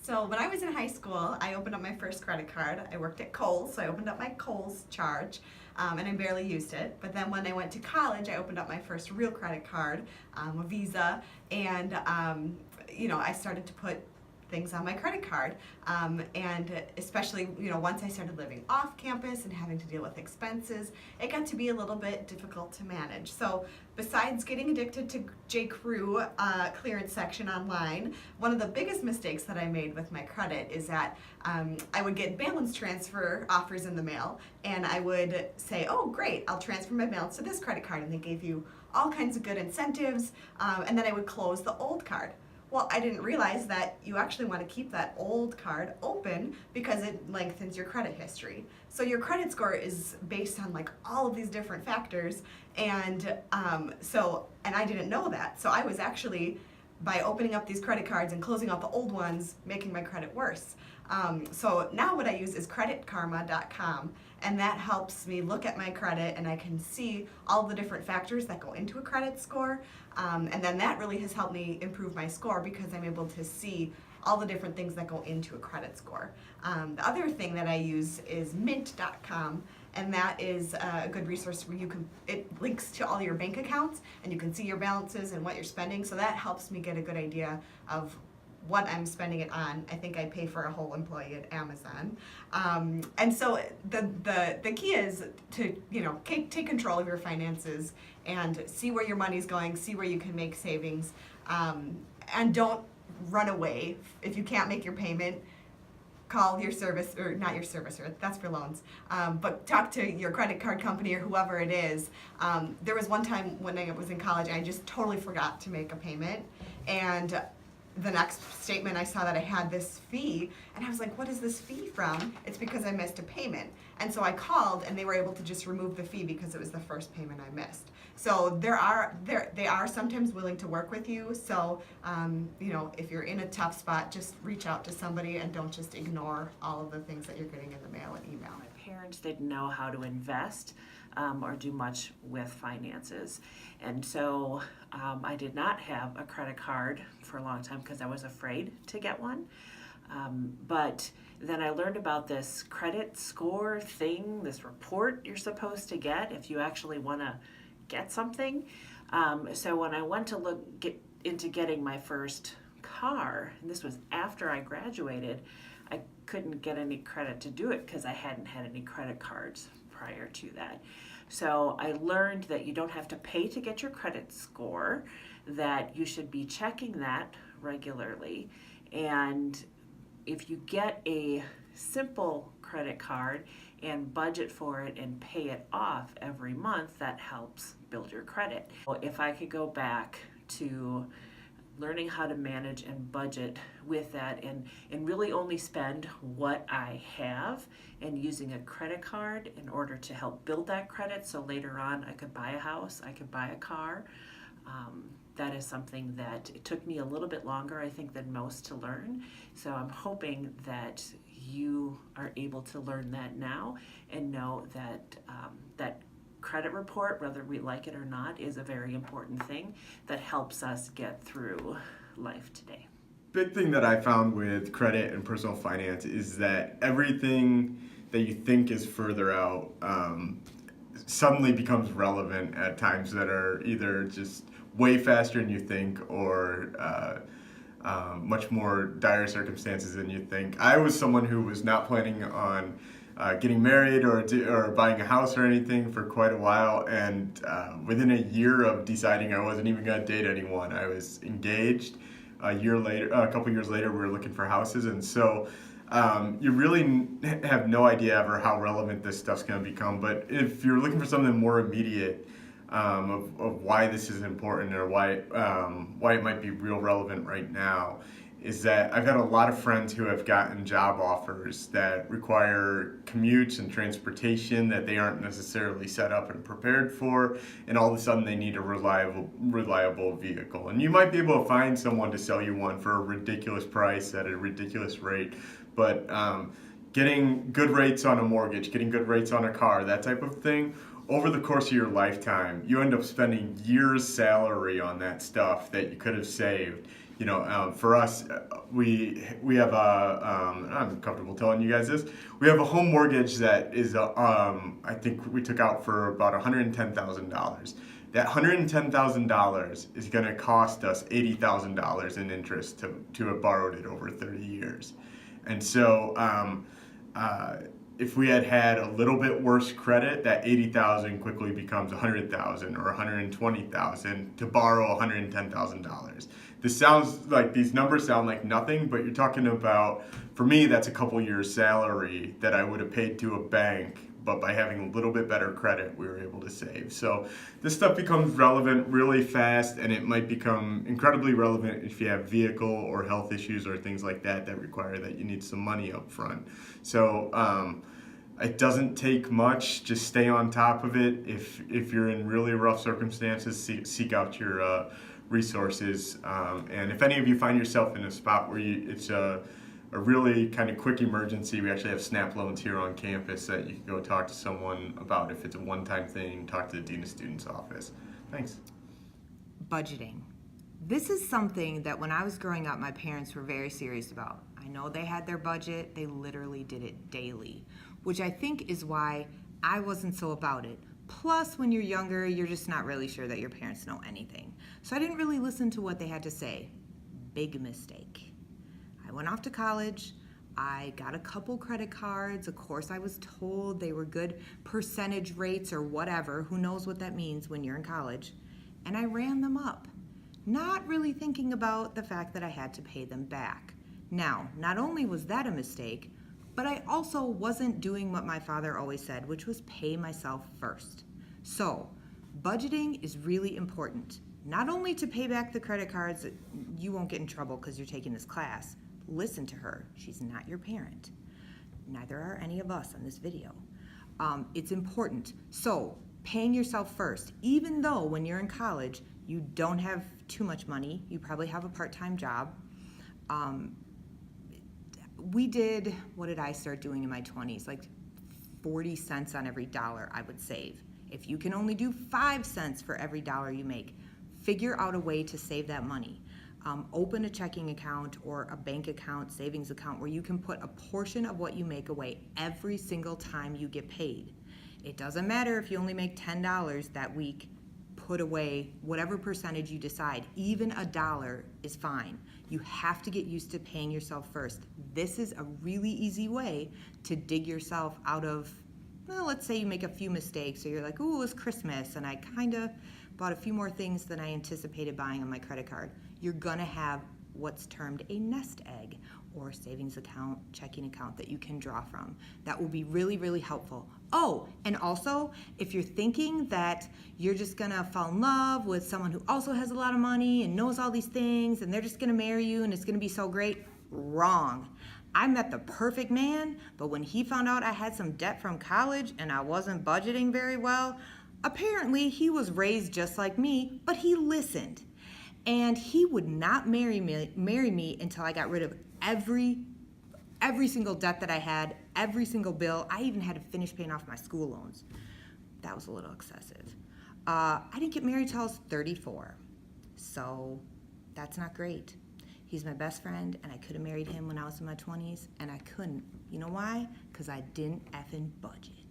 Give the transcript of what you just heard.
So when I was in high school, I opened up my first credit card. I worked at Kohl's, so I opened up my Kohl's charge, and I barely used it. But then when I went to college, I opened up my first real credit card, a Visa, and I started to put things on my credit card, and especially once I started living off campus and having to deal with expenses, it got to be a little bit difficult to manage. So besides getting addicted to J.Crew clearance section online, one of the biggest mistakes that I made with my credit is that I would get balance transfer offers in the mail, and I would say, oh great, I'll transfer my balance to this credit card, and they gave you all kinds of good incentives, and then I would close the old card. Well, I didn't realize that you actually want to keep that old card open because it lengthens your credit history. So your credit score is based on like all of these different factors, and I didn't know that. So I was actually, by opening up these credit cards and closing out the old ones, making my credit worse. So now what I use is creditkarma.com, and that helps me look at my credit, and I can see all the different factors that go into a credit score, and then that really has helped me improve my score because I'm able to see all the different things that go into a credit score. The other thing that I use is mint.com, and that is a good resource where it links to all your bank accounts, and you can see your balances and what you're spending, so that helps me get a good idea of what I'm spending it on. I think I pay for a whole employee at Amazon. And so the key is to take control of your finances and see where your money's going, see where you can make savings, and don't run away. If you can't make your payment, call your service, or not your servicer, that's for loans, but talk to your credit card company or whoever it is. There was one time when I was in college, I just totally forgot to make a payment, and the next statement I saw that I had this fee, and I was like, what is this fee from? It's because I missed a payment. And so I called, and they were able to just remove the fee because it was the first payment I missed. So they are sometimes willing to work with you. So if you're in a tough spot, just reach out to somebody and don't just ignore all of the things that you're getting in the mail and email. My parents didn't know how to invest or do much with finances. And so I did not have a credit card for a long time because I was afraid to get one. But then I learned about this credit score thing, this report you're supposed to get if you actually want to get something. So when I went to get into getting my first car, and this was after I graduated, I couldn't get any credit to do it because I hadn't had any credit cards prior to that. So I learned that you don't have to pay to get your credit score, that you should be checking that regularly, and if you get a simple credit card and budget for it and pay it off every month, that helps build your credit. If I could go back to learning how to manage and budget with that, and really only spend what I have, and using a credit card in order to help build that credit so later on I could buy a house, I could buy a car. That is something that it took me a little bit longer, I think, than most to learn. So I'm hoping that you are able to learn that now and know that that credit report, whether we like it or not, is a very important thing that helps us get through life today. Big thing that I found with credit and personal finance is that everything that you think is further out suddenly becomes relevant at times that are either just way faster than you think, or much more dire circumstances than you think. I was someone who was not planning on getting married or buying a house or anything for quite a while, and within a year of deciding I wasn't even going to date anyone, I was engaged. A couple years later, we were looking for houses, and so you really have no idea ever how relevant this stuff's going to become. But if you're looking for something more immediate, of why this is important, or why it might be real relevant right now, is that I've had a lot of friends who have gotten job offers that require commutes and transportation that they aren't necessarily set up and prepared for, and all of a sudden they need a reliable vehicle. And you might be able to find someone to sell you one for a ridiculous price at a ridiculous rate, but getting good rates on a mortgage, getting good rates on a car, that type of thing, over the course of your lifetime, you end up spending years' salary on that stuff that you could have saved. For us, we have I'm comfortable telling you guys this. We have a home mortgage that is I think we took out for about $110,000. That $110,000 is going to cost us $80,000 in interest to have borrowed it over 30 years. And so if we had a little bit worse credit, that $80,000 quickly becomes $100,000 or $120,000 to borrow $110,000. These numbers sound like nothing, but you're talking about, for me, that's a couple years' salary that I would have paid to a bank, but by having a little bit better credit, we were able to save. So this stuff becomes relevant really fast, and it might become incredibly relevant if you have vehicle or health issues or things like that require that you need some money up front. So it doesn't take much. Just stay on top of it. If you're in really rough circumstances, seek out your resources. And if any of you find yourself in a spot where it's a really kind of quick emergency, we actually have SNAP loans here on campus that you can go talk to someone about. If it's a one-time thing, talk to the Dean of Students office. Thanks. Budgeting. This is something that when I was growing up, my parents were very serious about. I know they had their budget. They literally did it daily, which I think is why I wasn't so about it. Plus, when you're younger, you're just not really sure that your parents know anything. So I didn't really listen to what they had to say. Big mistake. I went off to college. I got a couple credit cards. Of course, I was told they were good percentage rates or whatever. Who knows what that means when you're in college? And I ran them up, not really thinking about the fact that I had to pay them back. Now, not only was that a mistake, but I also wasn't doing what my father always said, which was pay myself first. So, budgeting is really important. Not only to pay back the credit cards, you won't get in trouble because you're taking this class. Listen to her. She's not your parent. Neither are any of us on this video. It's important. So, paying yourself first, even though when you're in college, you don't have too much money, you probably have a part-time job. What did I start doing in my 20s? Like 40 cents on every dollar I would save. If you can only do 5 cents for every dollar you make, figure out a way to save that money. Open a checking account or a bank account, savings account, where you can put a portion of what you make away every single time you get paid. It doesn't matter if you only make $10 that week. Put away whatever percentage you decide. Even $1 is fine. You have to get used to paying yourself first. This is a really easy way to dig yourself out of, well, let's say you make a few mistakes, or you're like, ooh, it was Christmas and I kind of bought a few more things than I anticipated buying on my credit card. You're gonna have what's termed a nest egg, or savings account, checking account that you can draw from. That will be really, really helpful. Oh, and also, if you're thinking that you're just gonna fall in love with someone who also has a lot of money and knows all these things and they're just gonna marry you and it's gonna be so great, wrong. I met the perfect man, but when he found out I had some debt from college and I wasn't budgeting very well, apparently he was raised just like me, but he listened. And he would not marry me until I got rid of every single debt that I had, every single bill. I even had to finish paying off my school loans. That was a little excessive. I didn't get married till I was 34, so that's not great. He's my best friend, and I could have married him when I was in my 20s, and I couldn't. You know why? Because I didn't effing budget.